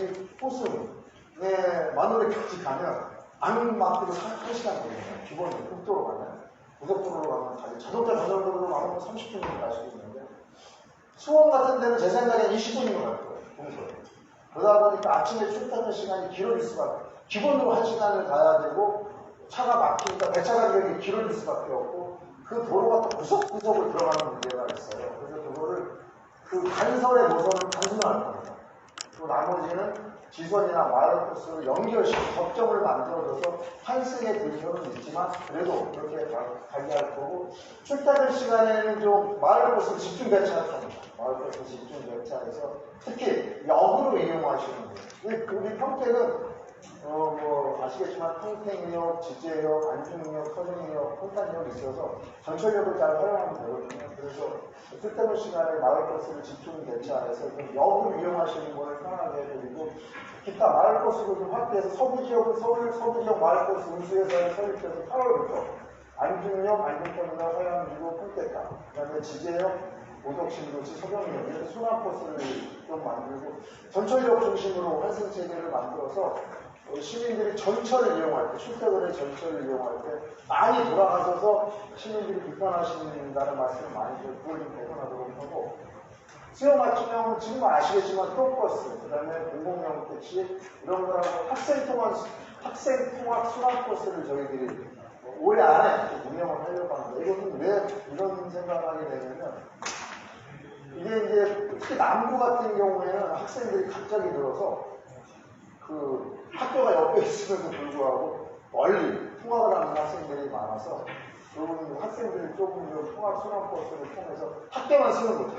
여기 호수에 마누리까지 가면 안 막히고 1시간 걸려요. 기본으로 국도로 가면. 고속도로로 가면 가지. 자전거로 가면 30분이면 갈 수 있는데 수원 같은 데는 제 생각엔 20분이면 갈 거예요. 동서에. 그러다 보니까 아침에 출퇴근 시간이 길어질 수밖에 기본으로 1시간을 가야 되고 차가 막히니까 배차 간격이 길어질 수밖에 없고 그 도로가 또 구석구석을 들어가는 문제가 있어요. 그래서 그거를 그 간설의 노선을 단순화할 겁니다. 또 나머지는 지선이나 마을 코스를 연결시켜 접점을 만들어줘서 환승의 불편은 있지만 그래도 그렇게 가게 할 거고 출퇴근 시간에는 좀 마을 코스 집중 배차를 합니다. 마을 코스 집중 배차해서 특히 역으로 이용하시는 거예요. 우리 평택은 아시겠지만 평택역, 지제역, 안중역, 서정역, 홍탄역이 있어서 전철역을 잘 활용하면 되거든요. 그래서 출퇴근 시간에 마을 버스를 집중 대체해서 역을 이용하시는 거를 편하게 해드리고 기타 마을 버스도 좀 확대해서 서부지역은 서울 서부지역 마을 버스 운수회사에 설립해서 8월부터 안중역, 안중터미널, 서양지구, 평택가 그다음에 지제역, 고덕신도시, 서정역 이렇게 순환버스를 좀 만들고 전철역 중심으로 환승 체계를 만들어서 시민들이 전철을 이용할 때, 출퇴근의 전철을 이용할 때 많이 돌아가셔서 시민들이 불편하신다는 말씀을 많이 드리고 그걸 좀 개선하도록 하고 수요 맞춤형은 지금 아시겠지만 프로버스, 그 다음에 공공용 택시 이런 거라고 학생 통학 순환버스를 저희들이 올해 안에 운영을 하려고 하는데 이것은 왜 이런 생각을 하게 되냐면 이게 이제 특히 남부 같은 경우에는 학생들이 갑자기 늘어서 그 학교가 옆에 있음에도 불구하고 멀리 통학을 하는 학생들이 많아서 그런 학생들이 조금 좀 통학 순환버스를 통해서 학교만 쓰는 거죠.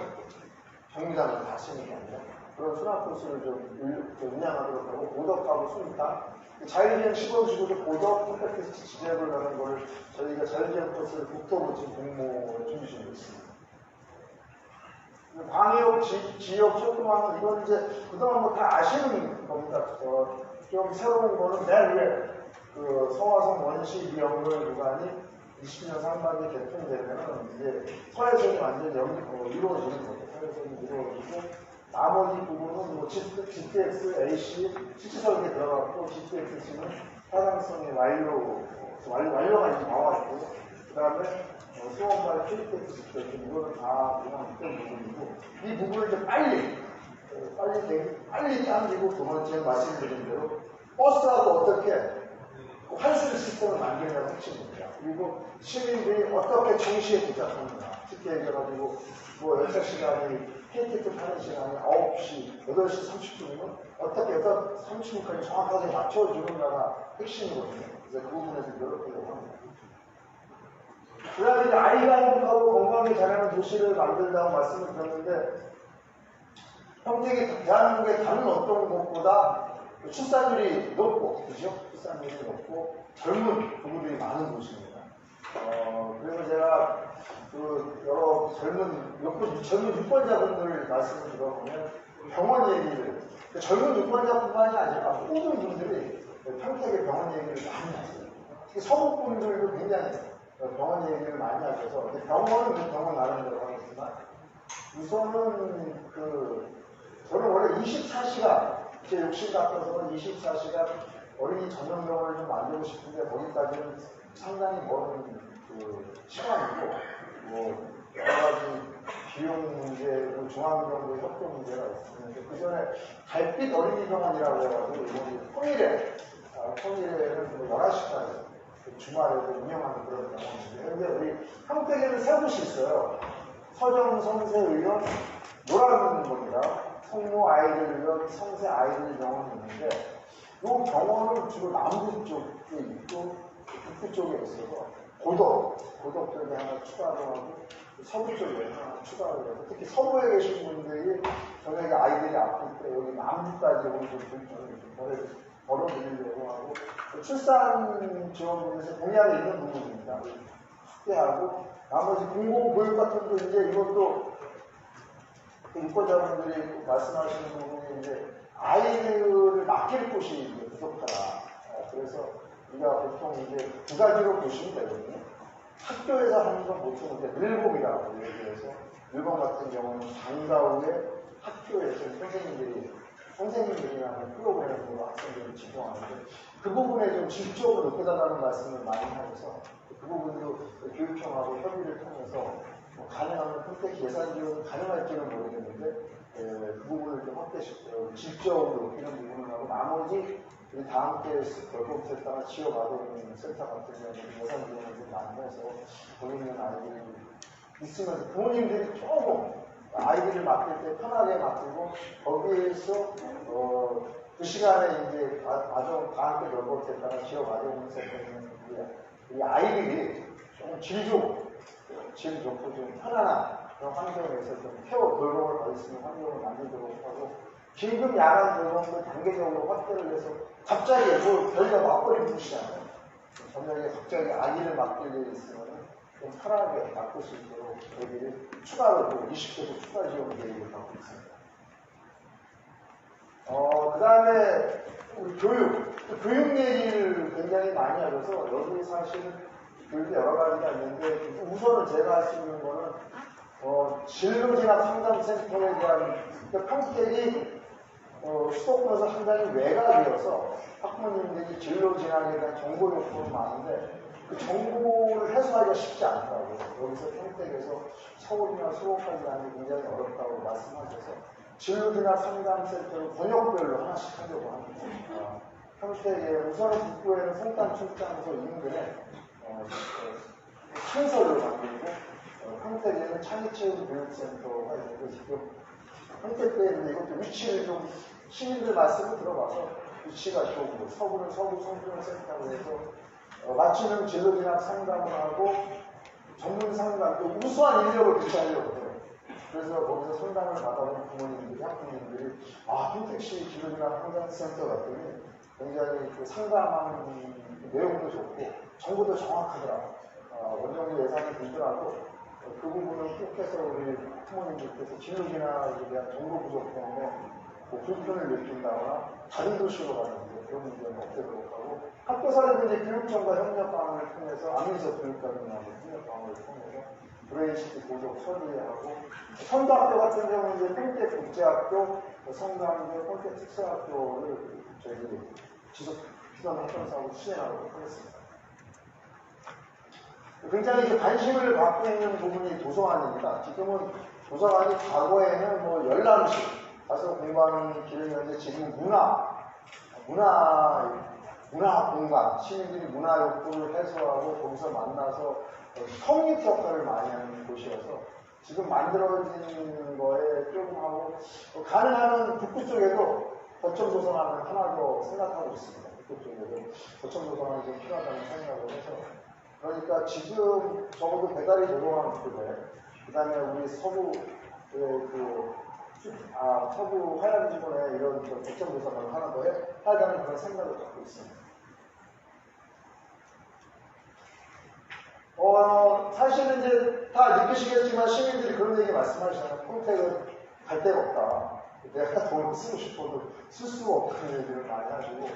정류장을 다 쓰는 게 아니라 그런 순환버스를 좀 운영하도록 하고 고덕하고 순탄 자율주행 시범지구도 고덕 콘테스트 지재를 하는 걸 저희가 자율주행 버스를 국토부 지금 공모를 준비 중에 있습니다. 광역 지역 초등학교 이건 이제 그동안 뭐 다 아시는 겁니다. 좀 새로운 거는 맨 위에 그 서화성 원시 비연결 구간이 20년 상반기에 개통되면 이제 서해선이 완전히 이루어지는 거죠. 서해선이 이루어지고 나머지 부분은 뭐 GTX, AC, 실제 설계 들어갔고 GTX-C는 타당성이 완료가 이제 나와있고 그 다음에 수원발 KTX 시스템 이거는 다 그냥 있던 부분이고 이 부분을 이제 빨리 당기고 두 번째 말씀드린 대로 버스하고 어떻게 환승 시스템을 만드냐가 핵심입니다. 그리고 시민들이 어떻게 정시에 도착하느냐 쉽게 얘기해가지고 뭐 열차 시간이 KTX 타는 시간이 9시, 8시 30분이면 어떻게 해서 30분까지 정확하게 맞춰주는가가 핵심이거든요. 그래서 그 부분에서 노력하려고 합니다. 그 다음에 아이가 행복하고 건강하게 자라는 도시를 만들다고 말씀을 드렸는데 평택이 대한민국의 다른 어떤 곳보다 출산율이 높고, 그죠? 출산율이 높고 젊은 부부들이 많은 곳입니다. 그래서 제가 그 여러 젊은 유권자분들 말씀을 들어보면 병원 얘기를 젊은 유권자뿐만이 아니라 모든 분들이 평택의 병원 얘기를 많이 하세요. 서구 분들도 굉장히 병원 얘기를 많이 하셔서 병원은 병원 나름대로 하겠지만 우선은 저는 원래 24시간 제 욕심 같아서 24시간 어린이 전문병원을 좀 만들고 싶은데 거기까지는 상당히 먼 시간이고 뭐 여러 가지 비용 문제, 중앙정부의 협조 문제가 있었는데 그 전에 달빛 어린이병원이라고 해가지고 평일에는 11시까지 주말에도 운영하는 그런 병원인데 근데 우리 평택에는 세 곳이 있어요. 서정 성세의원 노란 겁니다. 성모 아이들병원, 성세 아이들병원이 있는데 이 병원은 주로 남부 쪽에 있고 북부 쪽에 있어서 고덕 쪽에 하나 추가를 하고 서부 쪽에 하나 추가를 해서 특히 서부에 계신 분들이 저녁에 아이들이 아플 때 여기 남부까지 오는 분들 벌어드리려고 하고 출산 지원금에서 공약이 있는 부분입니다. 확대하고 나머지 공공보육 같은 거 이제 이것도 유권자분들이 말씀하시는 부분이 이제 아이들을 맡길 곳이 부족하다. 그래서 우리가 보통 이제 두 가지로 보시면 되거든요. 학교에서 하는 건 보통 이제 늘봄이라고 얘기해서 늘봄 같은 경우는 방과 후에 학교에서 선생님들이 선생님들이라는 프로그램으로 학생들이 집중하는데 그 부분에 좀 집중적으로 높여달라는 말씀을 많이 하면서 그 부분도 교육청하고 협의를 통해서 뭐 가능하면 선택 예산 지원이 가능할지는 모르겠는데 그 부분을 좀 확대시켜서 집중적으로 높이는 부분을 하고 나머지 우리 다 함께 돌봄센터나 지역아동 센터 같은 경우는 예산 지원을 좀 많이 해서 거기 있는 아이들이 있으면서 부모님들이 조금 아이들을 맡길 때 편하게 맡기고 거기에서 그 시간에 이제 아동 다 함께 돌봄센터나 지역아동센터에 있는 우리 아이들이 조금 질 좋고 좀 편안한 그런 환경에서 좀 케어 돌봄을 받을 수 있는 환경을 만들도록 하고 긴급 야간 돌봄도 단계적으로 확대를 해서 갑자기 저희가 맞벌이 부시잖아요. 저녁에 갑자기 아기를 맡길 일이 있으면 좀 편하게 맡을 수 있도록 저희들이 추가로 또 20개도 추가 지원 계획을 갖고 있습니다. 그 다음에 교육 얘기를 굉장히 많이 하셔서 여기 사실은 교육이 여러 가지가 있는데 우선은 제가 할 수 있는 거는 진로진학 상담센터에 대한 평택이 수도권에서 상당히 외곽이어서 학부모님들이 진로진학에 대한 정보 요구는 많은데 그 정보를 해소하기가 쉽지 않더라고요. 여기서 평택에서 서울이나 수도까지 가는 게 굉장히 어렵다고 말씀하셔서 진로진학 상담센터를 권역별로 하나씩 하려고 합니다. 평택에 우선은 북부에는 송담 출장소 인근에 시설을 만들고 평택에는 창의체육교육센터가 있는데 지금 평택대에 있는데 이것도 위치를 좀 시민들 말씀을 들어봐서 위치가 좋고 서구는 서구 청소년센터로 해서 맞춤형 진로진학 상담을 하고 전문 상담, 우수한 인력을 배치하려고 해요. 그래서 거기서 상담을 받아본 부모님들이, 학부모님들이 평택시 진로진학 상담센터 같더니 굉장히 그 상담하는 내용도 좋고 정보도 정확하더라고요. 원정부 예산이 들더라도 그 부분을 꼭 해서 우리 부모님들께서 진로진학에 대한 정보 부족 때문에 뭐 불편을 느낀다거나 다른 도시로 가는 그런 문제는 없애도록 하고 학교사회도 이제 교육청과 협력방을 통해서 안민석 교육감님하고 협력방을 통해서 브레인시티 고속 처리하고 선도학교 같은 경우는 이제 평택국제학교, 성남대, 평택특수학교를 저희들이 지속 기반 학교사하고 수행하도록 하겠습니다. 굉장히 관심을 갖고 있는 부분이 도서관입니다. 지금은 도서관이 과거에는 뭐 열람실 가서 공부하는 길이었는데 지금 문화 공간, 시민들이 문화 욕구를 해소하고 거기서 만나서 커뮤니티 역할을 많이 하는 곳이어서 지금 만들어지는 거에 좀 하고 가능하면 북부 쪽에도 거점 도서관을 하나 더 생각하고 있습니다. 북부 쪽에도 거점 도서관이 좀 필요하다는 생각을 해서 그러니까 지금 적어도 배달이 도서관 쪽에 그 다음에 우리 서부 서부 하얀지구에 이런 거점 도서관을 하나 더 해야하는 그런 생각을 갖고 있습니다. 사실은 이제 다 느끼시겠지만 시민들이 그런 얘기 말씀하시잖아요. 평택은 갈 데가 없다. 내가 돈을 쓰고 싶어도 쓸 수가 없다는 얘기를 많이 하시고,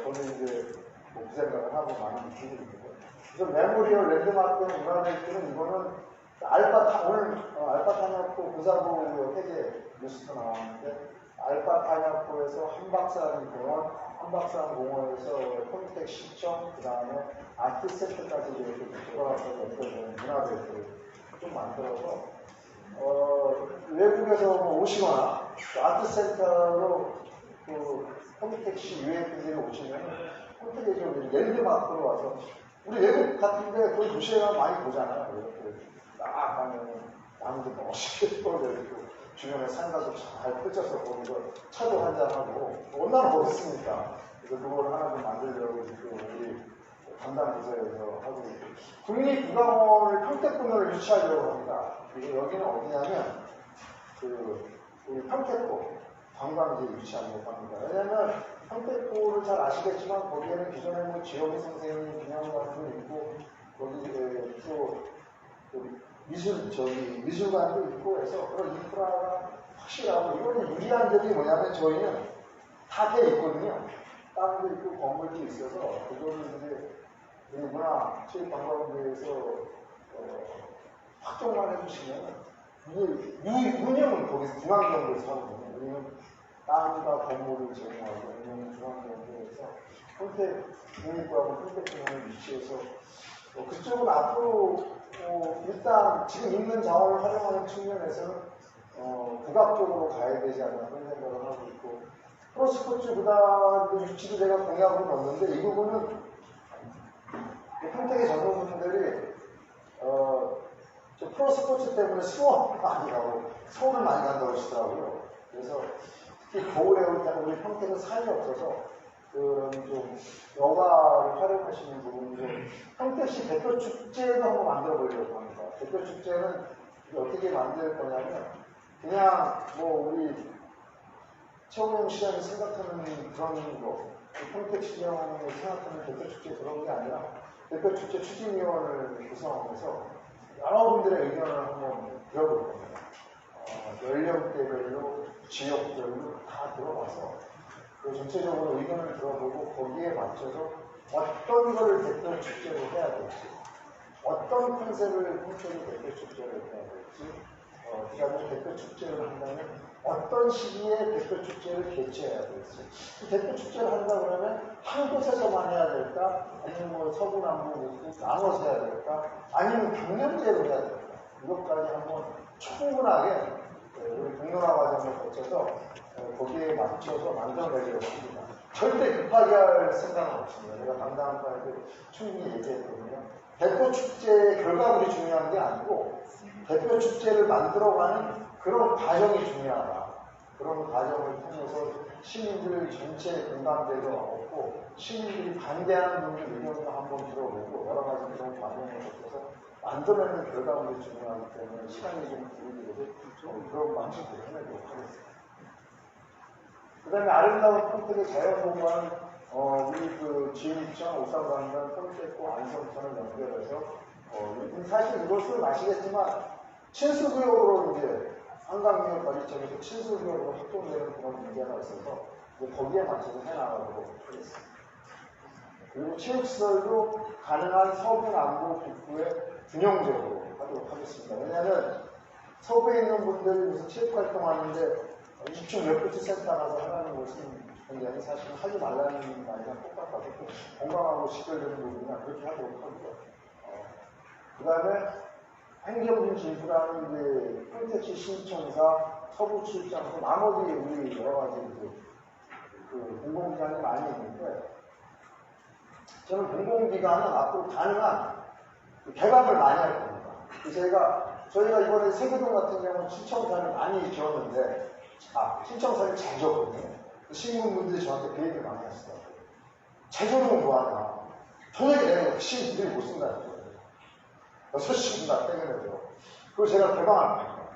저는 이제 그 생각을 하고 많이 느끼고 있는데. 그래서 메모리얼 랜드마크 문화재들은 이거는 오늘 알파타냐코 부사부 회계 뉴스도 나왔는데, 알파타냐코에서 한박산 공원에서 평택 시청, 그 다음에 아트센터까지 이렇게 돌아가서 연결되는 문화재들을 좀 만들어서, 외국에서 뭐 오시거나, 아트센터로 평택시 유해분들이 오시면, 평택에 좀 랜드마크로 와서, 우리 외국 같은데 거기 도시에 가면 많이 보잖아요. 이렇게 딱 가면 나무도 멋있게 떨어져있고, 주변에 산가도 잘 펼쳐서 거기서 차도 한잔하고, 얼마나 멋있습니까? 그래서 그걸 하나 좀 만들려고 지금 우리 담당 부서에서 하고 있고, 국립국악원을 평택군을 유치하려고 합니다. 그리고 여기는 어디냐면, 우리 평택고 관광지에 유치하려고 합니다. 왜냐면 평택고를 잘 아시겠지만, 거기에는 기존에 뭐 지역의 선생님, 기념관도 있고, 거기 또 미술관도 있고 해서 그런 인프라가 확실하고, 이거는 유리한 점이 뭐냐면 저희는 다 돼 있거든요. 땅도 있고 건물도 있어서 그거를 이제 우리 문화체육관광부에서 확정만 해주시면 이게 운영은 거기서 중앙정부에서 하거든요. 우리는 땅과 건물을 제공하고 운영 중앙정부에서 평택 국립과학원 평택공원을 위치해서 그쪽은 앞으로 일단 지금 있는 자원을 활용하는 측면에서는 국악적으로 가야 되지 않나 그런 생각을 하고 있고 프로스포츠 구단 유치도 제가 공약으로 넣었는데 이 부분은 평택의 전문분들이 프로스포츠 때문에 수원 많이 가고 서울을 많이 간다고 하시더라고요. 그래서 특히 겨울에 우리 평택은 산이 없어서 그런 좀 여가를 활용하시는 부분이 좀 평택시 대표 축제도 한번 만들어 보려고 합니다. 대표 축제는 어떻게 만들 거냐면 그냥 뭐 우리 최홍영 시장이 생각하는 그런 거 평택시장이 생각하는 대표 축제 그런 게 아니라 대표 축제 추진위원을 구성하면서 여러분들의 의견을 한번 들어볼 겁니다. 연령대별로 지역별로 다 들어봐서 그 전체적으로 의견을 들어보고 거기에 맞춰서 어떤 거를 대표 축제로 해야 될지 어떤 컨셉을 평택의 대표 축제로 해야 될지 그 다음에 대표 축제를 한다면 어떤 시기에 대표 축제를 개최해야 될지 대표 축제를 한다 그러면 한 곳에서만 해야 될까 아니면 뭐 서부 남부 나눠서 해야 될까 아니면 경연제로 해야 될까 이것까지 한번 충분하게 우리 공론화 과정을 거쳐서 거기에 맞춰서 만들어내려고 합니다. 절대 급하게 할 생각은 없습니다. 제가 담당한 바에도 충분히 얘기했거든요. 대표 축제의 결과물이 중요한 게 아니고 대표 축제를 만들어가는 그런 과정이 중요하다. 그런 과정을 통해서 시민들 전체 공감대도 얻고 시민들이 반대하는 분들 의견도 한번 들어보고 여러 가지 그런 과정을 거쳐서 만들어내는 결과물이 중요하기 때문에 시간이 좀 걸리더라도 그런 방식으로 해내도록 하겠습니다. 그 다음에 아름다운 평택의 자연공간 우리 그 지인입장 옥상강단 평택과 안성천을 연결해서 사실 이것은 아시겠지만 친수구역으로 이제 한강유역 관리청에서 친수구역으로 확정되는 그런 문제가 있어서 거기에 맞춰서 해나가도록 하겠습니다. 그리고 체육시설도 가능한 서부, 남부, 북부에 균형적으로 하도록 하겠습니다. 왜냐하면 서부에 있는 분들이 무슨 체육활동하는데 2층 레프트 센터 가서 하라는 것은 굉장히 사실 하지 말라는 말이랑 똑같아서 건강하고 직결되는 부분이나 그렇게 하도록 하고요. 그 다음에 행정진 인프라는 이제 평택시 신청사, 서부출장소, 나머지 우리 여러 가지 그 공공기관이 많이 있는데 저는 공공기관은 앞으로 가능한 개방을 많이 할 겁니다. 저희가 이번에 세계동 같은 경우는 신청사를 많이 지었는데 신청사를 잘 지었거든요. 시민분들이 저한테 그 얘기를 많이 하시더라고요. 제조는 뭐하냐. 도저히 내가 시민들이 못 쓴다는 거예요. 6시간 다 땡겨내죠. 그걸 제가 개방할 거예요.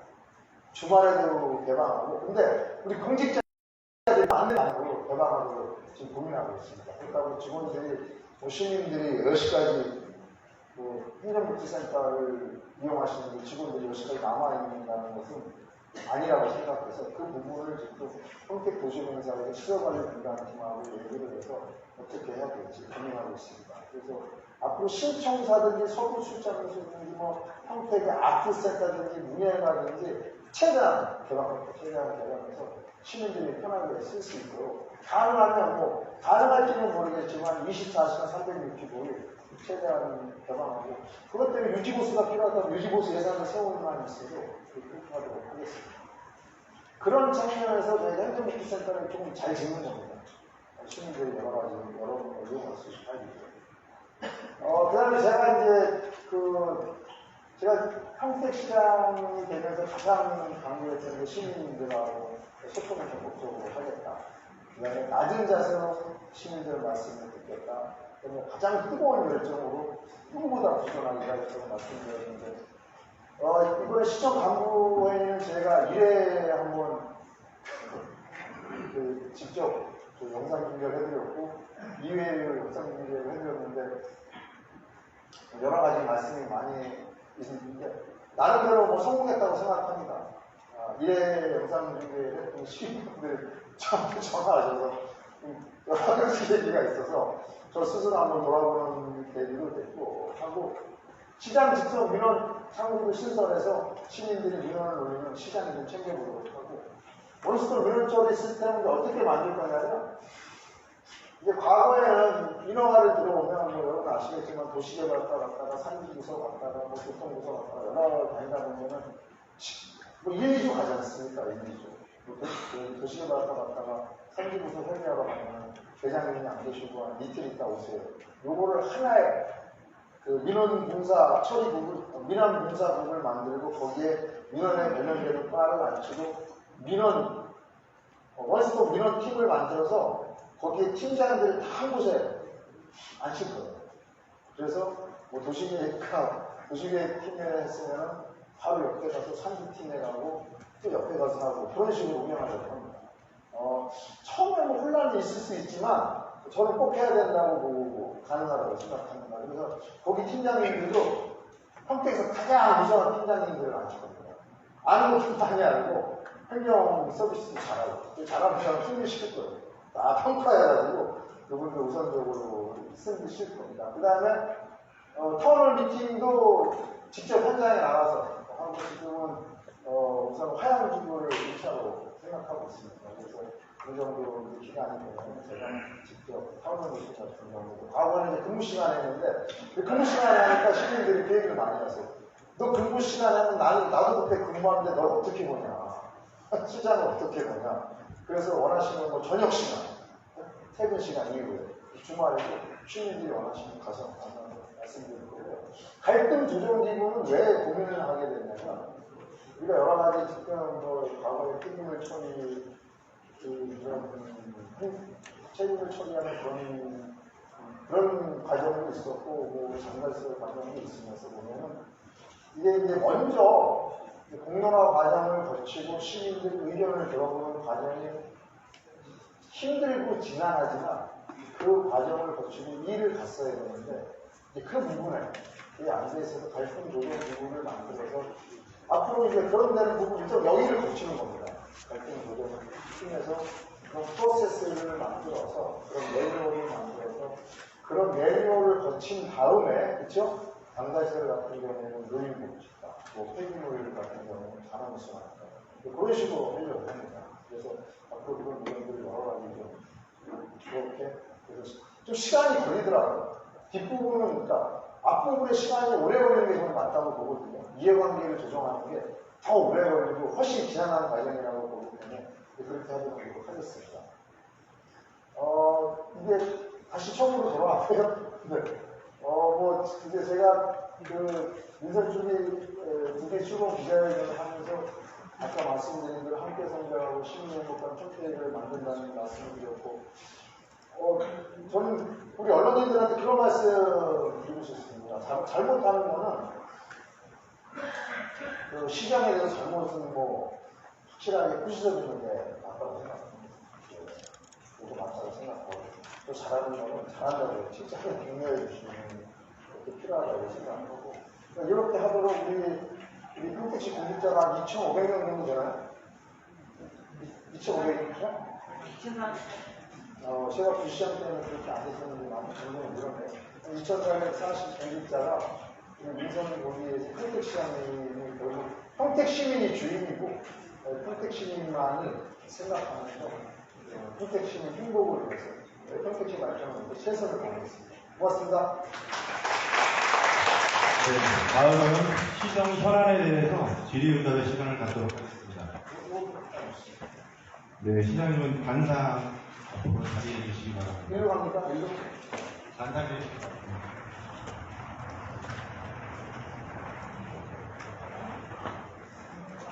주말에도 개방하고 근데 우리 공직자들이 안내 안으로 개방하고 지금 고민하고 있습니다. 그러니까 직원들이 시민들이 10시까지 행정복지센터를 이용하시는 직원들이 10시까지 남아있는다는 것은 아니라고 생각해서 그 부분을 지금 평택도시공사에서 시설관리분담팀하고 얘기를 해서 어떻게 해야 될지 고민하고 있습니다. 그래서 앞으로 신청사든지 서부 출장소든지 평택의 아트센터든지 문예가든지 최대한 개방해서 시민들이 편하게 쓸 수 있도록 가능하면 가능할지는 모르겠지만 24시간 365일 최대한 개방하고 그것 때문에 유지보수가 필요하다면 유지보수 예산을 세우는 있어도 그렇게 하도록 하겠습니다. 그런 측면에서 저희가 행정복지센터를 조금 잘 짓는 겁니다. 시민들이 여러 가지 여러분을 이용할 수 있게 하기 위해. 그 다음에 제가 평택시장이 되면서 가장 강조했던 게 시민들하고 소통을 적극적으로 하겠다. 그 다음에 낮은 자세로 시민들 말씀을 듣겠다. 그다음에 가장 뜨거운 열정으로 누구보다 부전하기가 있다고 말씀드렸는데 이번에 시청 간부회의는 제가 1회에 한번 직접 영상 중계를 해드렸고 2회를 영상 중계를 해드렸는데 여러 가지 말씀이 많이 있는데 나름대로 성공했다고 생각합니다. 1회 영상 중계를 했던 시민분들 저한테 전화하셔서 여러 가지 얘기가 있어서 저 스스로 한번 돌아보는 계기도 됐고 하고 시장 직접 민원 창구를 신설해서 시민들이 민원을 올리면 시장이 좀 챙겨보도록 하고 원스톱 민원 처리 시스템을 어떻게 만들 거냐면, 이제 과거에는 인허가를 들어오면 뭐 여러분 아시겠지만 도시개발 갔다가 산지구석 갔다가 뭐 교통구석 갔다가 연락을 다니다 보면은 뭐 1, 2주 가지 않습니까? 1, 2주. 도시개발 갔다가 산지구석 회의하러 가면 대장님이 안 계시고 한 이틀 있다 오세요. 요거를 하나의 그 민원공사 처리국을, 민원공사국을 만들고 거기에 민원에 관련되는 바를 앉히고 원스톱 민원팀을 만들어서 거기에 팀장들이 다 한 곳에 앉힐 거예요. 그래서 뭐 도시계획 팀에 했으면 바로 옆에 가서 산지팀에 가고 또 옆에 가서 하고 그런 식으로 운영하려고 합니다. 처음에 뭐 혼란이 있을 수 있지만 저는 꼭 해야 된다고 보고 가능하다고 생각합니다. 그래서 거기 팀장님들도 평택에서 가장 우수한 팀장님들을 앉힐 겁니다. 아는 것도 많이 알고 행정 서비스도 잘하고 잘하는 사람 승리시킬 거예요. 다 평가해가지고 그분들 우선적으로 승리시킬 겁니다. 그 다음에 터널 미팅도 직접 현장에 나가서 하고 지금은 우선 화양 기부를 1차로 생각하고 있습니다. 그래서 그 정도 기간이 되면 제가 직접 터널 미팅 같은 경우도 과거에는 이제 근무 시간에 했는데 그 근무 시간에 하니까 시민들이 그 얘기를 많이 하세요. 너 근무 시간에 하면 나도 그때 근무하는데 널 어떻게 보냐. 시장을 어떻게 보냐. 그래서 원하시는 뭐 저녁 시간, 퇴근 시간 이후에 주말에도 시민들이 원하시면 가서 말씀드릴 거고요. 갈등 조정 기구는 왜 고민을 하게 됐냐면 우리가 여러 가지 지금 뭐 과거에 책임을 책임을 처리하는 그런 과정도 있었고 뭐 장관세 과정도 있으면서 보면은 이게 먼저 공론화 과정을 거치고 시민들 의견을 들어보는 과정이 힘들고 지난하지만 그 과정을 거치고 일을 갔어야 되는데 그 부분에 이 안에서도 갈등 조정 부분을 만들어서 앞으로 이제 그런 데는 부분 일단 여기를 거치는 겁니다. 갈등 조정을 통해서 그런 프로세스를 만들어서 그런 매뉴얼을 만들어서 그런 매뉴얼을 거친 다음에 그렇죠? 방사실 같은 경우에는 노인복지다, 뭐 폐기물 같은 경우는 산업수납 그런 식으로 하려고 합니다. 그래서 앞으로 그런 내용들이 여러 가지 좀 그렇게 그래서 좀 시간이 걸리더라고요. 뒷부분은 그러니까 앞부분에 시간이 오래 걸리는 게 저는 맞다고 보거든요. 이해관계를 조정하는 게 더 오래 걸리고 훨씬 지난한 과정이라고 보기 때문에 그렇게 하도록 하겠습니다. 이제 다시 처음으로 돌아왔고요. 네. 뭐 이제 제가 그 민선주기 국회 출범 기자회견을 하면서 아까 말씀드린 대로 함께 성장하고 시민행복한 평택을 만든다는 말씀을 드렸고 저는 우리 언론인들한테 그런 말씀 드리고 싶습니다. 잘못하는 거는 그 시장에 대해서 잘못은 뭐 확실하게 부수적이는 게 맞다고 생각합니다. 그것도 맞다고 생각하고 또 잘하는 거는 잘한다고 칭찬을 격려해 주시는 것도 필요하다고 생각하고 이렇게 하도록 우리 평택시 공직자가 2,500명 정도 되나요? 2,500명이죠? 제가 부시장 때문에 그렇게 안 됐었는데 많이 정도는 늘었네요. 2,440 공직자가 민선 거기에서 평택시장님이 결국 평택시민이 주인이고 평택시민만이 생각하면서 평택시민 행복을 위해서 평택시 발전을 위해서 최선을 다하겠습니다. 고맙습니다. 네, 다음은 시정 현안에 대해서 질의응답의 시간을 갖도록 하겠습니다. 네, 시장님은 단상 앞으로 자리해 주시기 바랍니다. 일로 갑니까? 일로? 단상해 주시기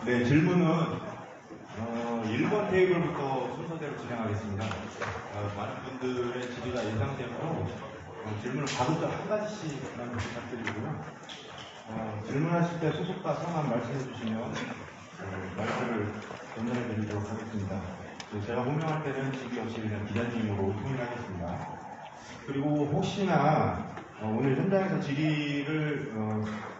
네, 질문은 1번 테이블부터 순서대로 진행하겠습니다. 많은 분들의 질의가 예상되므로 질문을 바로 한 가지씩만 부탁드리고요. 질문하실 때 소속과 성함 말씀해 주시면 말씀을 전달해 드리도록 하겠습니다. 제가 호명할 때는 질의 없이 그냥 기자님으로 통일하겠습니다. 그리고 혹시나 오늘 현장에서 질의를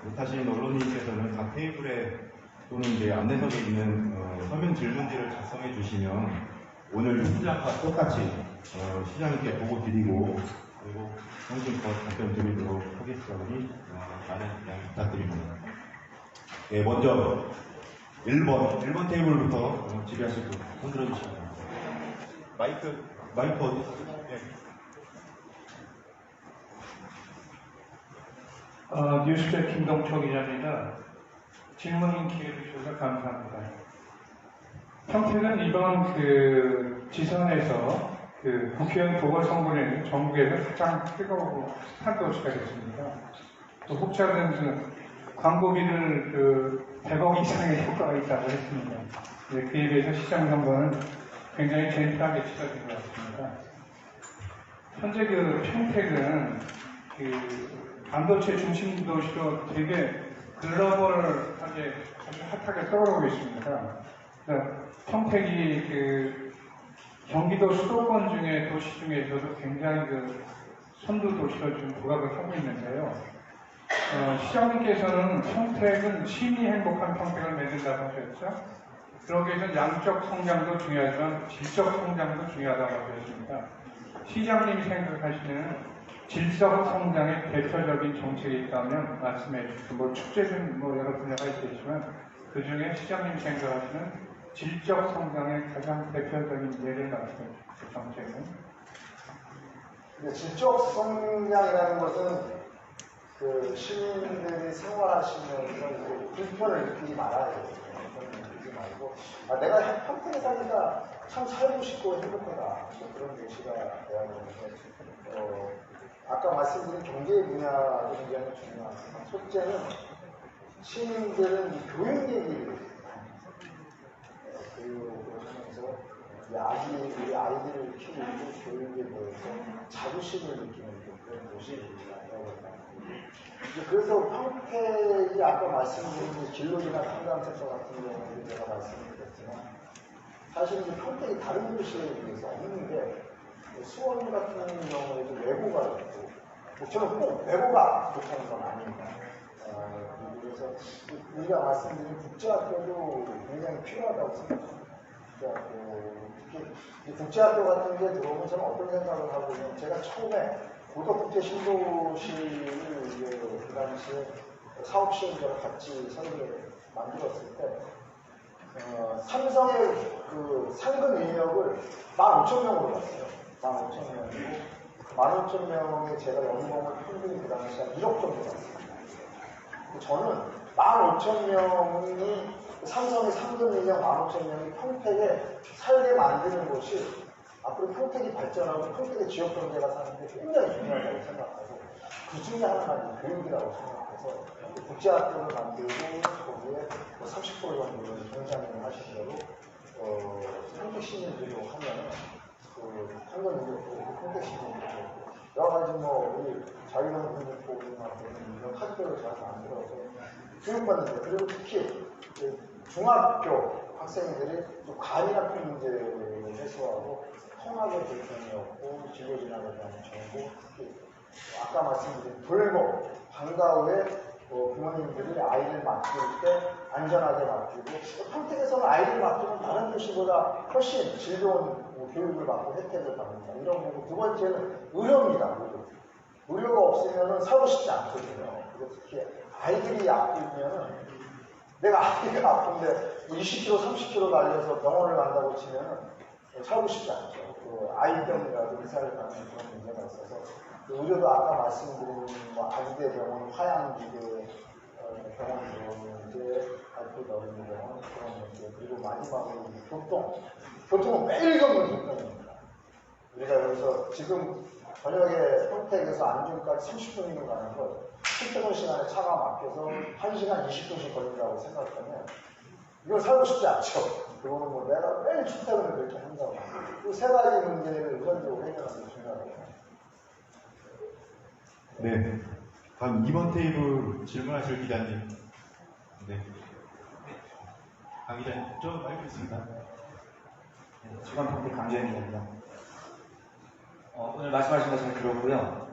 못하신 언론인께서는 각 테이블에 또는 이제 안내석에 있는 서면 질문지를 작성해 주시면 오늘 현장과 똑같이 시장님께 보고 드리고 그리고 성심껏 답변 드리도록 하겠으니 많은 양해 부탁드립니다. 네, 먼저 1번 테이블부터 질의하실 분 손 들어주시기 바랍니다. 마이크 어디 있어요? 네. 뉴스백 김동초 기자입니다. 질문 기회 주셔서 감사합니다. 평택은 이번 지선에서 국회의원 보궐선거는 전국에서 가장 뜨거운 핫한 도시가 됐습니다. 또 혹자는 광고비를 100억 이상의 효과가 있다고 했습니다. 그에 비해서 시장 선거는 굉장히 젠틀하게 치러진 것 같습니다. 현재 평택은 반도체 중심 도시로 되게 글로벌하게 아주 핫하게 떠오르고 있습니다. 평택이 경기도 수도권 중에 도시 중에서도 굉장히 선두 도시로 지금 부각을 하고 있는데요. 시장님께서는 평택은 시민이 행복한 평택을 만든다고 하셨죠. 그러기 위해서는 양적 성장도 중요하지만 질적 성장도 중요하다고 하셨습니다. 시장님이 생각하시는 질적 성장의 대표적인 정책이 있다면 말씀해 주시고, 축제는 여러 분야가 있겠지만 그 중에 시장님이 생각하시는 질적 성장의 가장 대표적인 예를 말씀해 주시죠. 정책은? 질적 성장이라는 것은 시민들이 생활하시면서 불편을 느끼지 말아야 돼요. 불편을 느끼지 말고, 내가 평택에 사니까 참 살고 싶고 행복하다. 그런 도시가 돼야 되는데, 아까 말씀드린 경제 분야도 굉장히 중요합니다. 첫째는 시민들은 이 교육 얘기를 교육을 하면서 우리 아이들을 키우고 교육에 대해서 자부심을 느끼는 그런 곳이 되어야 그래서 평택이 아까 말씀드린 진로지나 상담센터 같은 경우에도 제가 말씀드렸지만 사실 이제 평택이 다른 도시에 비해서 없는 게 수원 같은 경우에도 외고가 있고 저는 꼭 외고가 좋다는 건 아닙니다. 그래서 우리가 말씀드린 국제학교도 굉장히 필요하다고 생각합니다. 특히 국제학교 같은 게 들어오면 저는 어떤 생각을 하고요. 제가 처음에 고덕국제 신도시를 그 당시에 사업시행자로 같이 설계를 만들었을 때 삼성의 상근 인력을 15,000명으로 갔어요. 15,000명이고 15,000명에 제가 연봉을 평균이 그 당시에 한 1억 정도 갔습니다. 저는 15,000명이 삼성의 상근 인력 15,000명이 평택에 살게 만드는 것이 앞으로 평택이 발전하고 평택의 지역 경제가 사는데 굉장히 중요하다고 생각하고 그 중에 하나가 교육이라고 생각해서 국제학교를 만들고 거기에 30% 정도를 경장을 하신 대로 평택 시민들로 하면은 상근 인력도 평택 시민들도 여러 가지 우리 자유형국민보호나 이런 학교를 잘 만들어서 교육받는데 그리고 특히 중학교 학생들이 또 과밀학교 문제를 해소하고 통합의 불편이 없고 진로 진학에 대한 정보, 특히 아까 말씀드린 돌봄, 방과 후에 부모님들이 아이를 맡길 때 안전하게 맡기고 평택에서는 아이를 맡기면 다른 도시보다 훨씬 질 좋은 교육을 받고 혜택을 받는다. 이런 거고 두 번째는 의료입니다. 의료가 없으면 살고 싶지 않거든요. 그리고 특히 아이들이 아프면 내가 아이가 아픈데 20km, 30km 달려서 병원을 간다고 치면 살고 싶지 않죠. 아이 때문이라도 의사를 가는 그런 문제가 있어서 의료도 아까 말씀드린 아기대 병원, 화양지대 병원 문제, 발표 어린이병원 그런 문제 그리고 마지막으로 교통은 매일 겪는 불편입니다. 우리가 여기서 지금 저녁에 평택에서 안중까지 30분이면 가는 걸 출퇴근 시간에 차가 막혀서 1시간 20분씩 걸린다고 생각하면 이걸 살고 싶지 않죠. 그거는 내가 매일 출퇴근을 그렇게 한다고. 그 세 가지 문제를 우선적으로 해결하는 게 중요하다고. 네. 다음 2번 테이블 질문하실 기자님. 네. 강 기자님, 저 마이크 있습니다. 주간 평택 강재현 기자입니다. 오늘 말씀하신 거 잘 들었고요.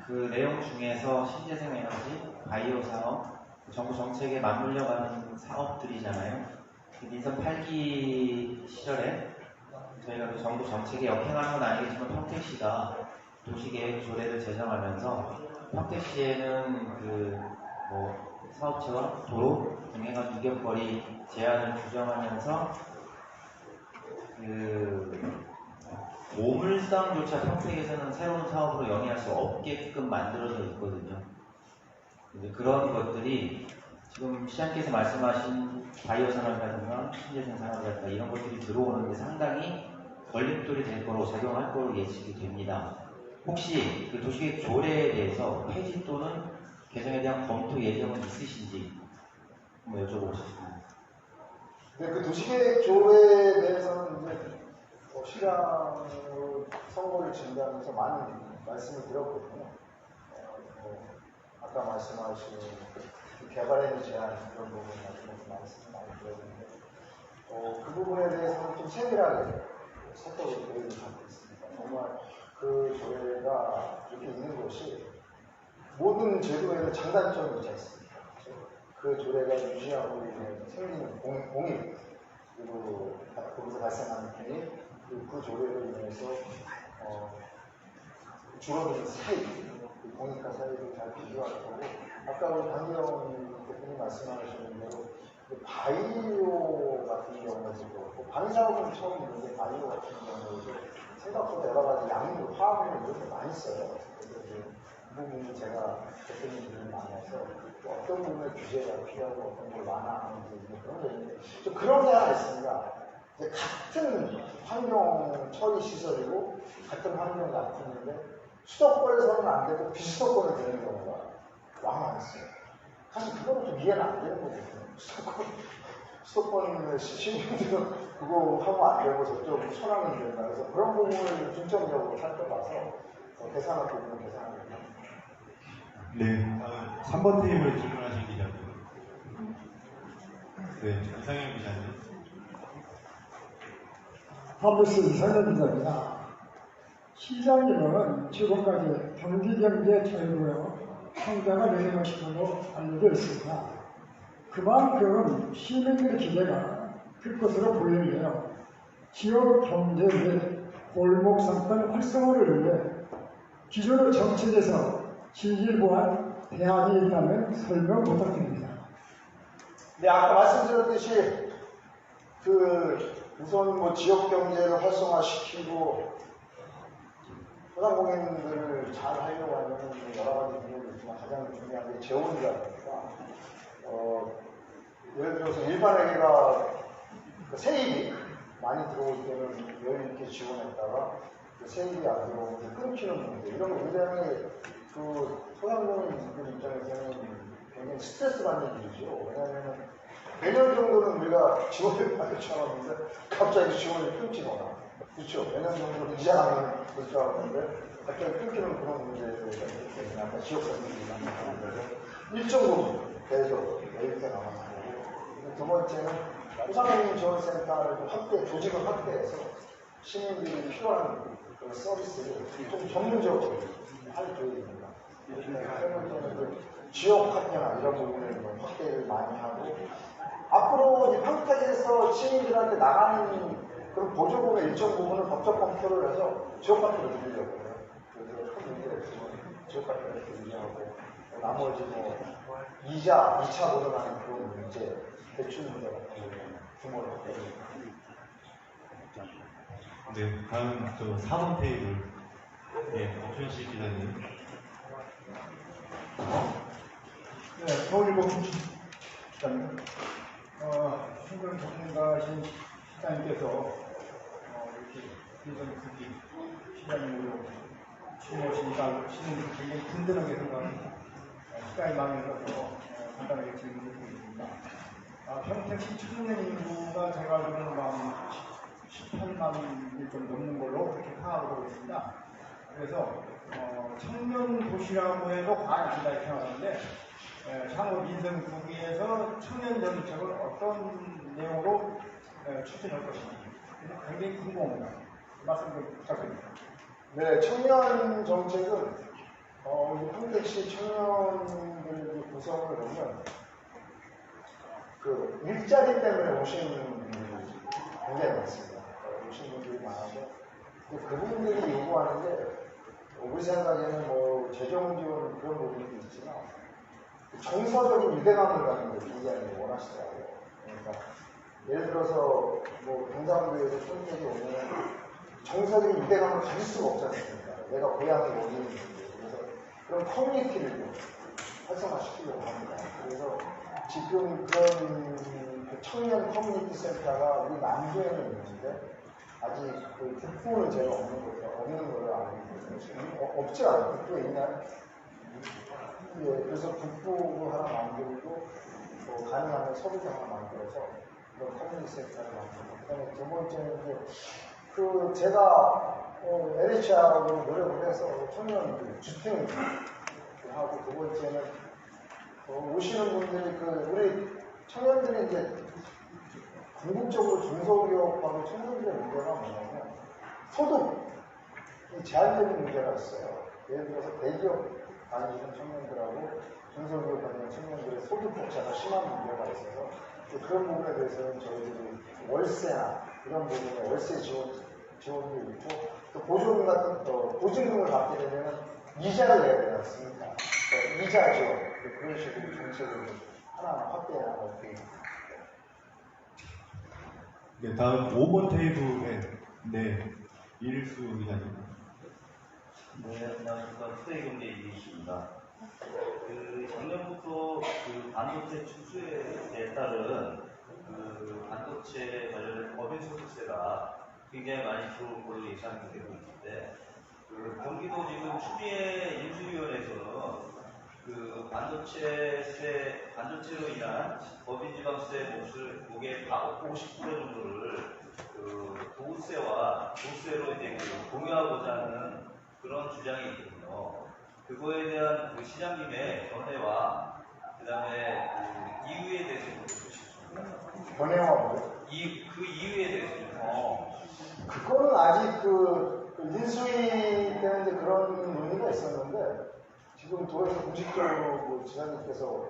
그 내용 중에서 신재생 에너지, 바이오 산업, 정부 정책에 맞물려가는 사업들이잖아요. 민선 8기 시절에 저희가 그 정부 정책에 역행하는 건 아니겠지만 평택시가 도시계획 조례를 제정하면서 평택시에는 사업체와 도로 등행한 유격거리 제한을 규정하면서 보물상조차 평택에서는 새로운 사업으로 영위할 수 없게끔 만들어져 있거든요. 근데 그런 것들이 지금 시장께서 말씀하신 바이오 산업이라든가 신재생 산업이라든가 이런 것들이 들어오는데 상당히 걸림돌이 될 거로 작용할 거로 예측이 됩니다. 혹시 그 도시계획 조례에 대해서 폐지 또는 개정에 대한 검토 예정은 있으신지 한번 여쭤보고 싶습니다. 네, 그 도시계획 조례에 대해서는 이제 시장 선거를 준비하면서 많은 말씀을 드렸거든요. 아까 말씀하신 그 개발에 제한 그런 부분 말씀을 많이 드렸는데 그 부분에 대해서는 좀 세밀하게 살펴볼 계획을 갖고 있습니다. 정말 그 조례가 이렇게 있는 것이 모든 제도에는 장단점이 있지 않습니까? 그 조례가 유지하고 있는 생기는 공익 그리고 거기서 발생하는 공익 그리고 그 조례로 인해서 줄어드는 사익 그 공익과 사익을 잘 비교할 거고 아까 우리 강기영 대표님 말씀하시는 대로 그 바이오 같은 경우에도 그렇고 방사업은 처음 있는데 바이오 같은 경우에도 생각보다 여러 가지 양물, 화학물 이런 거 많이 써요. 그래서 이제 그 부분이 제가 대표님들이 많아서 어떤 부분에 규제가 필요하고 어떤 걸 완화하는지 그런 게 있는데 좀 그런 게 하나 있습니다. 이제 같은 환경 처리 시설이고 같은 환경 같은데 수도권에서는 안 되고 비수도권에 되는 경우가 많았어요. 사실 그거는 좀 이해는 안 되는 거거든요. 수도권 시민들은 그거 하면 안 되고 저쪽 천하면 된다. 그래서 그런 부분을 중점적으로 살펴봐서 계산할 부분은 계산합니다. 네, 3번 테이블 질문하신 기자님. 네, 이상현 기자님. 하부스 이상현 기자입니다. 시장님은 지금까지 경기경제 철구요 성장을 예정하시고 알려져 있습니다. 그만큼 시민들의 기대가 클 것으로 보이는데요. 지역 경제 및 골목 상권 활성화를 위해 기존의 정책에서 지질보한 대안이 있다면 설명 부탁드립니다. 네, 아까 말씀드렸듯이 우선 뭐 지역 경제를 활성화시키고 소상공인들을 잘 하려고 하면 여러 가지 부분이 있지만 가장 중요한 게 재원이다 보니까 예를 들어서 일반회계가 세입이 많이 들어올 때는 여유 있게 지원했다가 세입이 안 들어오면 끊기는 문제 이런 거 굉장히 소상공인들 입장에서는 굉장히 스트레스 받는 일이죠. 왜냐하면 매년 정도는 우리가 지원을 받을 줄 알았는데 갑자기 지원이 끊기거나 그렇죠. 매년 정도는 이자하면 볼 줄 알았는데 갑자기 끊기는 그런 문제에 대해서 있기 때문에 아까 지역사회들이 만나는 일정 부분 계속 메리트가 남았고 두 번째는 소상공인 지원센터를 좀 조직을 확대해서 시민들이 필요한 그런 서비스를 좀 전문적으로 할 계획입니다. 세 번째는 지역 카페나 이런 부분을 확대를 많이 하고 앞으로 평택에서 시민들한테 나가는 그런 보조금의 일정 부분을 법적 검토를 해서 지역 카페를 늘리려고요. 그래서 큰 문제가 있으면 지역 카페를 늘리려고 나머지 이자, 2차 보전하는 그런 문제, 대출 문제 같은 경우는 규모를 확대합니다. 네, 다음 4번 테이블. 네, 박현식 기자님. 네, 서울일보 기자입니다. 신경 전문가신 시장님께서 이렇게 비정규직 시장님으로 취임하시니까 시민들이 굉장히 든든하게 생각합니다. 시간이 많이 흘러서 간단하게 질문을 드리겠습니다. 평택시 청년 인구가 제가 알기로는 18만이 좀 넘는 걸로 그렇게 파악을 하고 있습니다. 그래서 청년 도시라고 해도 과언이 아니다 이렇게 생각하는데 향후 민생 부기에서 청년 정책을 어떤 내용으로 추진할 것인지 굉장히 궁금합니다. 말씀 좀 부탁드립니다. 네, 청년 정책은 우리 평택시 청년들 구성을 보면 일자리 때문에 오시는 분들이 굉장히 많습니다. 오시는 분들이 많아서 그분들이 요구하는 게 우리 생각에는 재정 지원 그런 부분도 있지만 정서적인 유대감을 갖는 걸 굉장히 원하시더라고요. 그러니까 예를 들어서 뭐 경상도에서 손님이 오면 정서적인 유대감을 가질 수가 없지 않습니까? 내가 고향이 어디인지. 그래서 그런 커뮤니티를 활성화시키려고 합니다. 그래서 지금 그런 그 청년 커뮤니티 센터가 우리 남부에는 있는데 아직 그 북부는 제가 없는 걸로 알고 있거든요. 없지 않아요. 북부에 있나요? 예, 그래서 북부를 하나 만들고 또 가능하면 서울도 하나 만들어서 그런 커뮤니티 센터를 만들고 그다음에 두 번째는 이제 그 제가 LHR하고 노력을 해서 청년들 주택을 하고 두 번째는 오시는 분들이 그 우리 청년들이 이제 궁극적으로 중소기업하고 청년들의 문제가 뭐냐면 소득이 제한적인 문제가 있어요. 예를 들어서 대기업 다니시는 청년들하고 중소기업 다니는 청년들의 소득 격차가 심한 문제가 있어서 그런 부분에 대해서는 저희들이 월세나 이런 부분에 월세 지원도 있고 또 보조금 같은 보증금을 받게 되면 이자를 내야 되지 않습니까? 이자 지원 그런 식으로 정책을 하나하나 확대해 나갈 수 있습니다. 네, 다음 5번 테이블에 네, 이일수 기자님. 네, 안녕하십니까. 투데이경제 이일수입니다. 그 작년부터 그 반도체 축소에 따른 그 반도체 관련된 법인 소득세가 굉장히 많이 들어올 걸로 예상이 되고 있는데, 그 경기도 지금 추미애 인수위원회에서는 그 반도체로 인한 법인지방세 몫의 50% 정도를 그 도세와 조세로 이제 공유하고자 하는 그런 주장이 있거든요. 그거에 대한 그 시장님의 전례와 그다음에 그 이유에 대해서 물어보겠습니다. 전례와 뭐요? 그 이유에 대해서 좀 그거는 아직 그 인수위 때는 이제 그런 논의가 있었는데 지금 도에서 공식적으로 뭐 지사님께서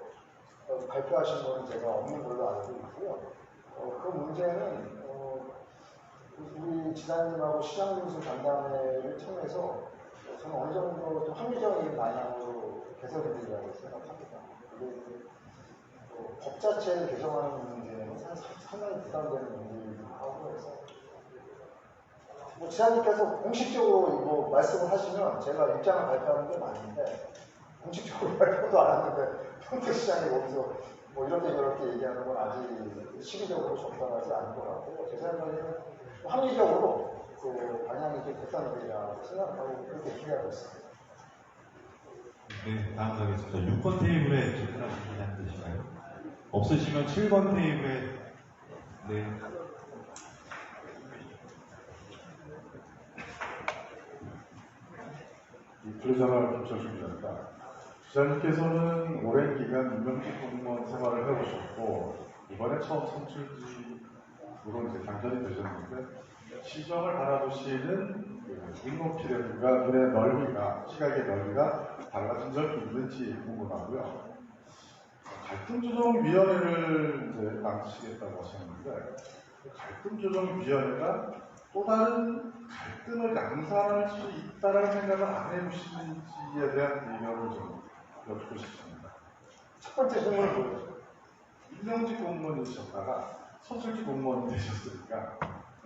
발표하신 거는 제가 없는 걸로 알고 있고요. 그 문제는 우리 지사님하고 시장님수 간담회를 통해서 저는 어느 정도 좀 합리적인 방향으로 개선이 되리라고 생각합니다. 그게 법 자체를 개정하는 문제는 상당히 부담되는 문제이기도 하고 해서 뭐 지사님께서 공식적으로 뭐 말씀을 하시면 제가 입장을 발표하는 게 맞는데 공식적으로 발표도 안 하는데 평택시장이 거기서 뭐 이렇게 저렇게 얘기하는 건 아직 시기적으로 적당하지 않은 것 같고요. 제 생각에는 합리적으로 그 방향이 좀 개선되리라고 생각하고 그렇게 기대하고 있습니다. 네, 다음 가겠습니다. 6번 테이블에 접근하신 기자님 되실까요? 없으시면 7번 테이블에 네. 이플레저널 김철수입니다. 기자님께서는 오랜 기간 임명직 공무원 생활을 해오셨고 이번에 처음 선출직으로 이제 당선이 되셨는데 시정을 바라보시는 눈높이라든가 눈의 넓이가 시각의 넓이가 달라진 점이 있는지 궁금하고요. 갈등조정위원회를 이제 만드시겠다고 하셨는데 갈등조정위원회가 또 다른 갈등을 양산할 수 있다는 생각을 안 해보시는지에 대한 의견을 좀 여쭙고 싶습니다. 첫 번째 질문은 뭐예요? 임명직 공무원이셨다가 선출직 공무원이 되셨으니까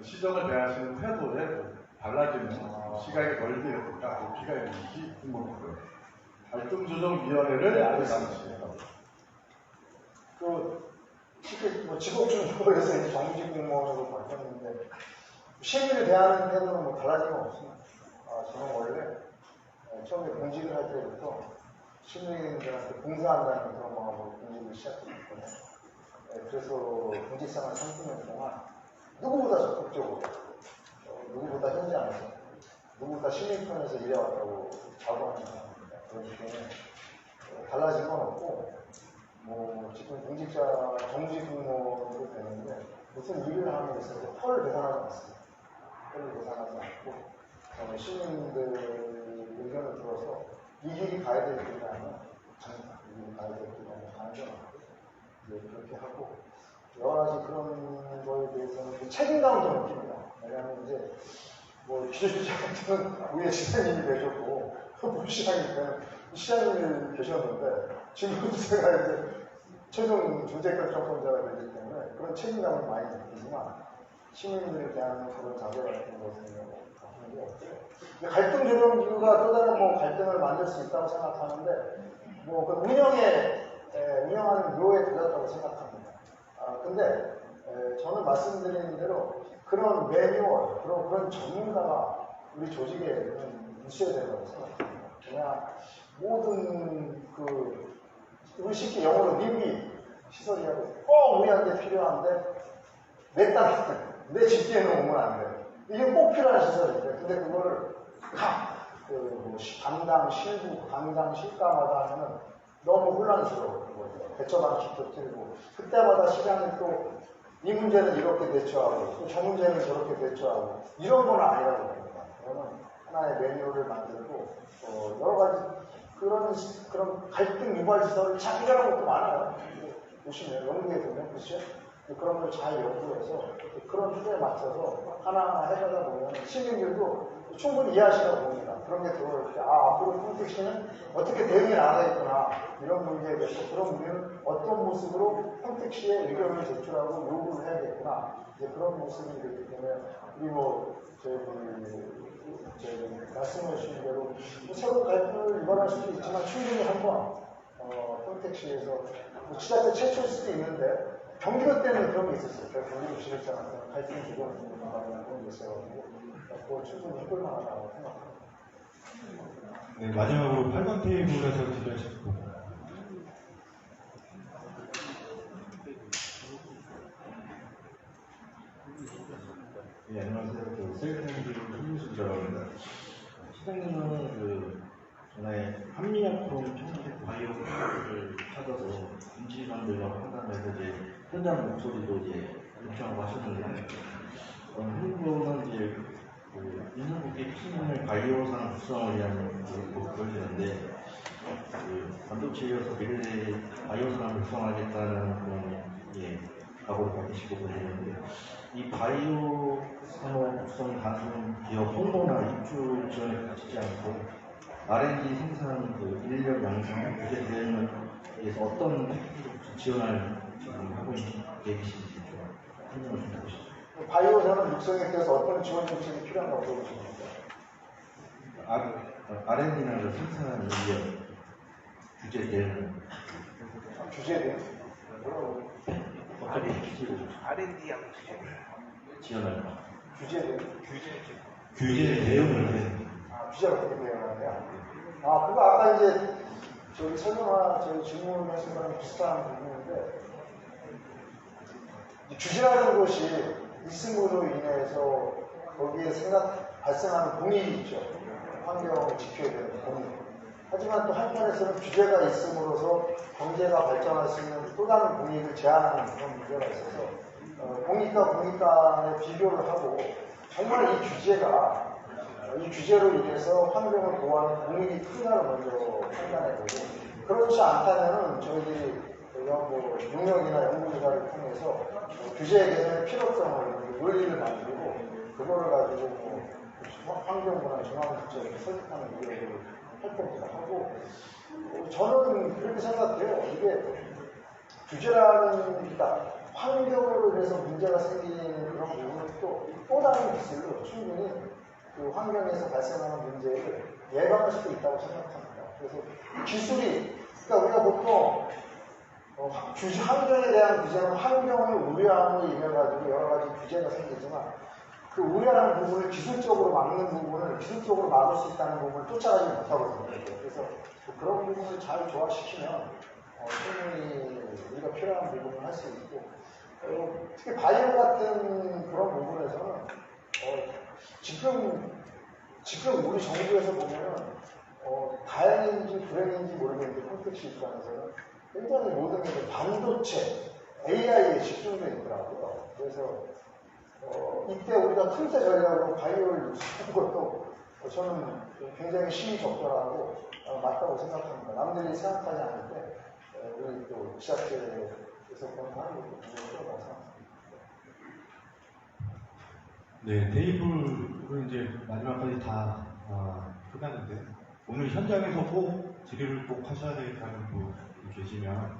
시정을 대하시는 태도에 달라지는 시각의 넓이라든가 높이가 있는지 궁금하고요. 갈등조정위원회를 만드시겠다고. 쉽게 뭐 직업준거에서 이제 정직 공무원으로 바뀌었는데 시민을 대하는 태도는 뭐 달라진 건 없습니다. 저는 원래 처음에 공직을 할 때부터 시민들한테 봉사한다는 그런 마음으로 공직을 시작했거든요. 그래서 공직생활 30년 동안 누구보다 적극적으로, 누구보다 현장에서, 누구보다 시민 편에서 일해왔다고 자부하는 사람입니다. 그렇기 때문에 달라진 건 없고 뭐 지금 공직자 정직 공무원으로 되는데 무슨 일을 하는 데 있어서 펄을 계산하지 않습니다. 펄을 계산하지 않고 시민들 의견을 들어서 이 길이 가야 될 길이라면 갑니다. 이 길이 가야 될 길이라면 가는 건 없고 그렇게 하고 여러 가지 그런 거에 대해서는 책임감을 좀 느낍니다. 왜냐하면 이제 뭐 기조실장 같은 위에 지사님이 되셨고 본시장이니까 시장님 계셨는데 지금도 제가 이제 최종 조제 결정권자가 되기 때문에 그런 책임감을 많이 느끼지만 시민들에 대한 그런 자세 같은 것은 하는 게 없고요. 갈등 조정 기구가 또 다른 뭐 갈등을 만들 수 있다고 생각하는데 뭐 그 운영하는 묘에 달렸다고 생각합니다. 근데 저는 말씀드린 대로 그런 매뉴얼, 그런 전문가가 우리 조직에 있어야 된다고 생각합니다. 그냥 모든 우리 쉽게 영어로 리뷰 시설이라고 꼭 우리한테 필요한데 내 딸한테 내 집기에는 오면 안 돼요. 이게 꼭 필요한 시설인데 근데 그거를 담당 실부, 담당 실과마다 하면은 너무 혼란스러워요. 대처 방식도 틀리고 그때마다 시장이 또 이 문제는 이렇게 대처하고 또 저 문제는 저렇게 대처하고 이런 건 아니라고 봅니다. 그러면 하나의 매뉴얼을 만들고 여러 가지 그런 갈등 유발 시설을 자기라는 것도 많아요. 보시면 연구에 보면 그렇죠? 그런 걸 잘 연구해서 그런 주제에 맞춰서 하나하나 해가다 보면 시민들도 충분히 이해하시라고 봅니다. 그런 게 들어올 때 앞으로 평택시는 어떻게 대응이 나가겠구나 이런 문제에 대해서 그런 우리는 어떤 모습으로 평택시에 의견을 제출하고 요구를 해야겠구나 이제 그런 모습이 되기 때문에 우리 저희 말씀해 주신 대로 새로 갈등을 유발할 수도 있지만 충분히 한번 평택시에서 지자체 최초일 수도 있는데 경기도 때는 그런 게 있었어요. 제가 경기도 지냈잖아요. 갈등 조정 그런 게 있어가지고 그거 충분히 해볼 만하다고 생각합니다. 네, 마지막으로 8번 테이블에서 질의하셨고. 네, 안녕하세요. 셀프행지로 홍민수라고 합니다. 시장님은 전에 한민약품 청소년 바이오를 찾아서 임시관들과 판단해서 이제 현장 목소리도 이제 요청하고 하셨는데, 한국은 이제 인수국의 시민의 바이오산 구성을 위한 보여지는데, 반도체에서 미래의 바이오산을 구성하겠다는 그런 각오를 밝히시고 보이는데, 이 바이오 산업 구성 단순 기업 홍보나 입주 지원에 그치지 않고 R&D 생산 인력 양성 규제 대응에 대해서 어떤 패키지로 지원을 지금 하고 있는 계획이신지 좀 설명을 좀 해주시죠. 바이오 산업 육성에 대해서 어떤 지원 정책이 필요한가고 물어보십니까? R&D나 생산 인력 규제 대응. 규제 대응? 뭐라고? 어떻게 패키지로 R&D하고 지원을 규제 대응? 규제 대응을 해. 규제가 어떻게 대응하냐? 그거 아까 이제 저희 저희 질문하신 거랑 비슷한 부분인데 규제라는 것이 있음으로 인해서 거기에 발생하는 공익이 있죠. 환경을 지켜야 되는 공익. 하지만 또 한편에서는 규제가 있음으로써 경제가 발전할 수 있는 또 다른 공익을 제한하는 그런 문제가 있어서 공익과 공익 간의 비교를 하고 정말 이 규제로 인해서 환경을 보호하는 공익이 크다를 먼저 판단해야 되고 그렇지 않다면은 저희들이 용역이나 연구조사를 통해서 규제 개념의 필요성을 논리를 만들고 그거를 가지고 환경부나 중앙부처에 설득하는 노력을 할 겁니다. 하고 저는 그렇게 생각해요. 이게 규제라는 환경으로 인해서 문제가 생기는 그런 부분은 또 다른 기술로 충분히 그 환경에서 발생하는 문제를 예방할 수도 있다고 생각합니다. 그래서 기술이 우리가 보통 환경에 대한 규제는 환경을 우려함으로 인해 가지고 여러 가지 규제가 생기지만 그 우려하는 부분을 기술적으로 막는 부분을 기술적으로 막을 수 있다는 부분을 쫓아가지 못하거든요. 그래서 그런 부분을 잘 조화시키면 충분히 우리가 필요한 부분을 할 수 있고 특히 바이오 같은 그런 부분에서는 지금 우리 정부에서 보면은 다행인지 불행인지 모르겠는데 평택시 입장에서는 굉장히 모든 게 반도체, AI에 집중되어 있더라고요. 그래서 이때 우리가 틈새 전략으로 바이오를 유수한 것도 저는 굉장히 시의적절하고 맞다고 생각합니다. 남들이 생각하지 않을 때 우리 또 지자체에서 권고하는 것도 중요하다고 생각합니다. 네, 테이블은 이제 마지막까지 다 끝났는데 오늘 현장에서 꼭 질의를 꼭 하셔야 되겠다는 분이 계시면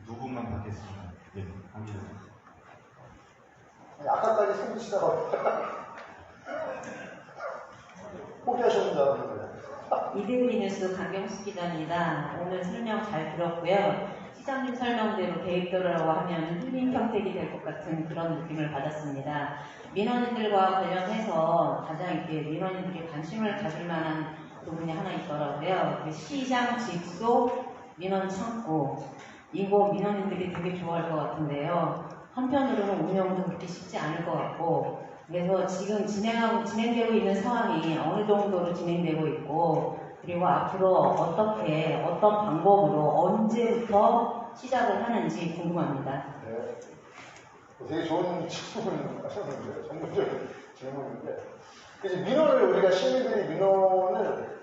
누구만 받겠습니다. 네, 합니다. 아까까지 숨기시다가 포기하셨는 줄 알았는데. 이데일리 뉴스 강경수 기자입니다. 오늘 설명 잘 들었고요. 시장님 설명대로 계획대로라고 하면 힐링 평택이 될 것 같은 그런 느낌을 받았습니다. 민원인들과 관련해서 가장 이렇게 민원인들이 관심을 가질 만한 부분이 하나 있더라고요. 그 시장 직속 민원 창구. 이거 민원인들이 되게 좋아할 것 같은데요. 한편으로는 운영도 그렇게 쉽지 않을 것 같고, 그래서 지금 진행되고 있는 상황이 어느 정도로 진행되고 있고, 그리고 앞으로 어떻게, 어떤 방법으로 언제부터 시작을 하는지 궁금합니다. 네. 되게 좋은 질문을 하셨는데, 전문적인 질문인데. 그래서 민원을, 우리가 시민들이 민원을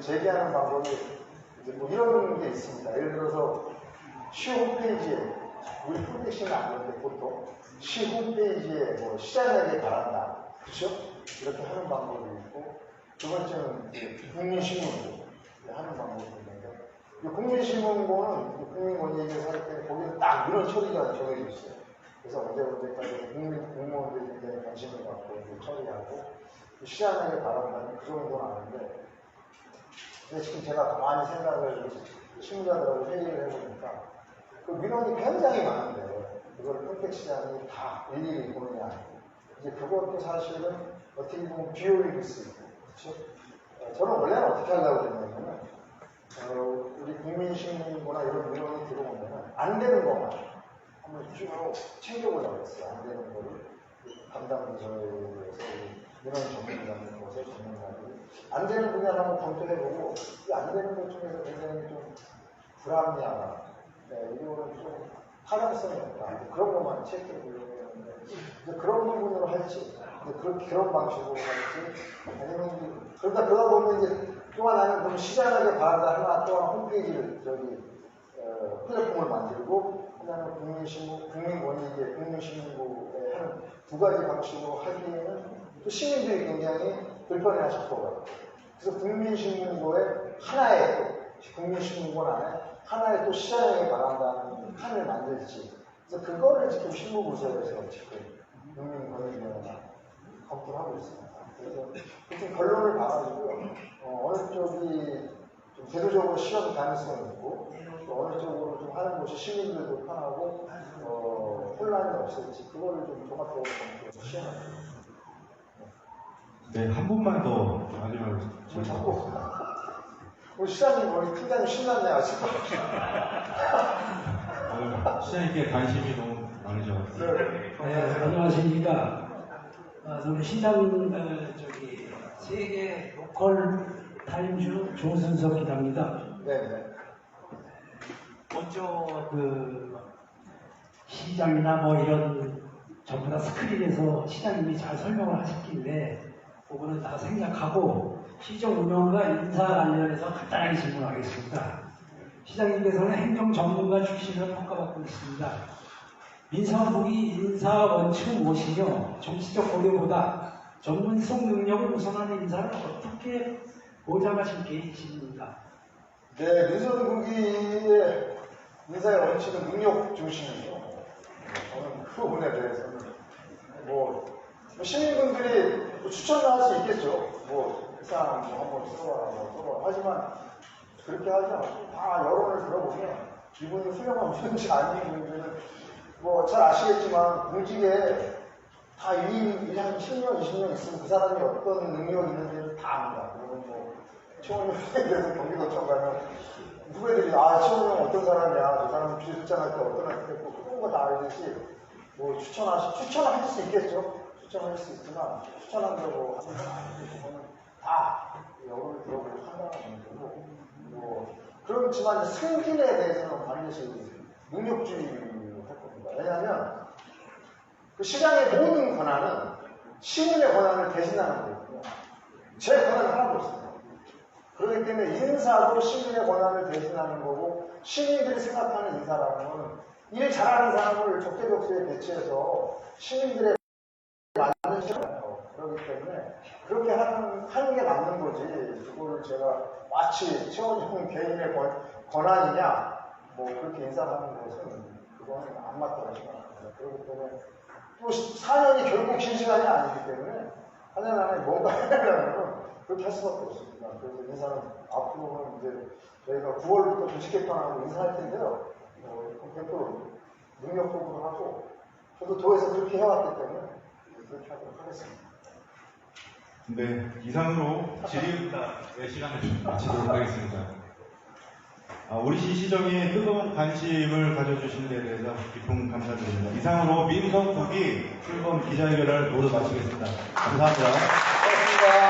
제기하는 방법이 이제 뭐 이런 게 있습니다. 예를 들어서 시 홈페이지에, 우리 홈페이지는 아닌데 보통 시 홈페이지에 뭐 시장에게 바란다. 그렇죠? 이렇게 하는 방법이 있고, 두 번째는 국민신문고 하는 방법이 있는데, 국민신문고는 국민권익위에서 할 때 거기는 딱 민원 처리가 정해져 있어요. 그래서 언제까지 공무원들이 굉장히 관심을 갖고 처리하고, 시장에게 바란다는 그 정도는 아는데, 근데 지금 제가 가만히 생각을 신문자들하고 회의를 해보니까 그 민원이 굉장히 많은데 그걸 평택시장이 다 일일이 보는 게 아니고, 이제 그것도 사실은 어떻게 보면 비효율일 수 있고, 그렇죠? 저는 원래는 어떻게 하려고 했냐면 우리 국민신문이나 이런 민원이 들어오면 안 되는 것만 한번 쭉 챙겨보자고 했어요. 안 되는 거를 담당 부서에서 민원 전문가들, 곳에 전문가들이 안 되는 분야를 한번 검토해보고, 이 안 되는 것 중에서 굉장히 좀 불합리하다, 이거는 좀 타당성이 없다, 그런 것만 체크해 보려고 했는데, 그런 부분으로 할지, 그런 방식으로 할지, 아니면, 그러다 보면 이제 또 하나는 그럼 시장에게 바란다 하나, 또 하나 홈페이지를, 플랫폼을 만들고, 그다음에 국민권익위, 국민신문고에 하는 두 가지 방식으로 하기에는 또 시민들이 굉장히 불편해 하실 것 같아요. 그래서 국민신문고에 하나의 국민신문고 안에 하나의 또 시장에게 바란다는 칸을 만들지. 그래서 그거를 지금 신문부서에서 지금 국민권익위원회가 검토를 하고 있습니다. 그래서 좀 결론을 봐가지고요. 어느 쪽이 좀 제도적으로 시험 가능성이 있고, 또 어느 쪽으로 좀 하는 것이 시민들도 편하고, 혼란이 없을지, 그거를 좀 종합적으로 검토해서 시행합니다. 네, 한 분만 더 마지막으로 지금 자꾸 우리 시장님 머리 팀장님 신났네 아직. 시장님께 관심이 너무 많으셔가지고. 네, 안녕하십니까. 저는 시장 세계 로컬 타임즈 조선석 기자입니다. 네. 먼저 시장이나 뭐 이런 전부 다 스크린에서 시장님이 잘 설명을 하셨길래 그거는 다 생략하고 시정 운영과 인사 관련해서 간단하게 질문하겠습니다. 시장님께서는 행정 전문가 출신으로 평가받고 있습니다. 민사국이 인사 원칙은 무엇이며 정치적 고려보다 전문성 능력을 우선하는 인사를 어떻게 보장하실 계획이십니까? 네, 민선국의 인사의 원칙은 능력 중심이죠. 저는 그 부분에 대해서는 시민분들이 추천을 할 수 있겠죠. 이 사람 한번 써봐라, 하지만 그렇게 하지 않고 다 여론을 들어보면 이분이 훌륭한 분인지 아닌지는 잘 아시겠지만 공직에 다 1년, 10년, 20년 있으면 그 사람이 어떤 능력이 있는지를 다 압니다. 그리고 최원영에 대해서 경기도청 가면 후배들이 최원영 어떤 사람이야, 저 사람 비서실장할 때 어떤 할 때 했고 그런 거 다 알듯이 추천을 할 수 있겠죠. 추천할 수 있지만 추천한다고 하는 건 아니고 그거는 다 여론을 들어보고 판단하는 거고 그렇지만 승진에 대해서는 반드시 능력주의를 할 겁니다. 왜냐하면 그 시장의 모든 권한은 시민의 권한을 대신하는 거거든요. 제 권한은 하나도 없습니다. 그렇기 때문에 인사도 시민의 권한을 대신하는 거고, 시민들이 생각하는 인사라는 것은 일 잘하는 사람을 적재적소에 배치해서 시민들의 맞는 시간이에요. 그렇기 때문에 그렇게 하는 게 맞는 거지. 그거를 제가 마치 최원종 개인의 권한이냐, 뭐 그렇게 인사하는 것은 그거는 안 맞다고 생각합니다. 그렇기 때문에 또 4년이 결국 긴 시간이 아니기 때문에 4년 안에 뭔가 해내려면 그렇게 할 수밖에 없습니다. 그래서 인사는 앞으로는 이제 저희가 9월부터 조직 개편하고 인사할 텐데요. 100% 능력적으로 하고 저도 도에서 그렇게 해왔기 때문에 그렇게 하도록 하겠습니다. 네, 이상으로 질의응답의 시간을 좀 마치도록 하겠습니다. 우리 시정에 뜨거운 관심을 가져주신 데 대해서 깊은 감사드립니다. 이상으로 민성국이 출범 기자회견을 모두 마치겠습니다. 감사합니다. 고맙습니다.